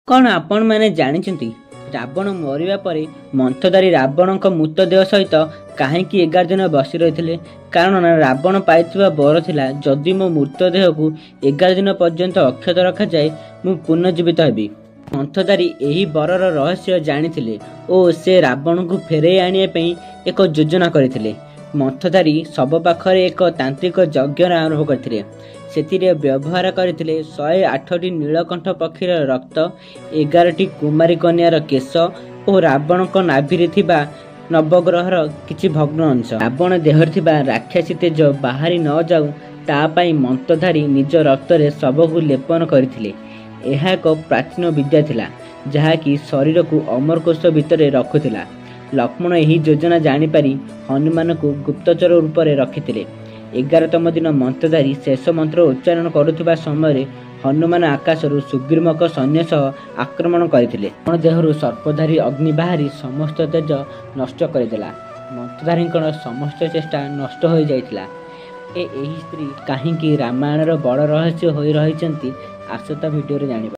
कौन आपण मैंने जानी रावण मरिबा परे मंथधारी रावण मृतदेह सहित कहीं 11 दिन बसी रही कारण रावण पाइथिबा बर थिला जदि मो मृतदेह को 11 दिन पर्यंत अक्षत रखा जाए मु पुनर्जीवित हेबी। मंथधारी एही बरर रहस्य जानिथिले ओ से रावण को फेरे आनिया पई एक योजना करथिले। मंथधारी सब पाखरे एक तांत्रिक यज्ञ आरंभ करथिले। सेतिरे व्यवहार करथिले 108टी नीलकंठ पक्षीर रक्त, 11टी कुमारी कन्यार केश और रावण को नाभिरे थिबा नवग्रहर किछि भग्न अंश। रावण देहर थिबा राक्षसी तेज बाहरी न जाऊ ता पई मंत्रधारी निज रक्तरे सबकु लेपन करथिले। एहा एक प्राचीन विद्या थिला जहा कि शरीर को अमरकोश भितर रखुथिला। लक्ष्मण एही योजना जानी पारी हनुमान को गुप्तचर रूप में रखिथिले। 11तम दिन मंत्रधारी शेष मंत्र उच्चारण करुवा समय हनुमान आकाशरू सुग्रीवक सैन्य सह आक्रमण करथिले। देहरु सर्पधारी अग्नि बाहरी समस्त तेज नष्ट करदेला। मंत्रधारी समस्त चेष्टा नष्ट हो जाइथिला। एही स्त्री काहींकि रामायणर बड़ रहस्य होई रहिचंती आसता भिडियो रे जानिबा।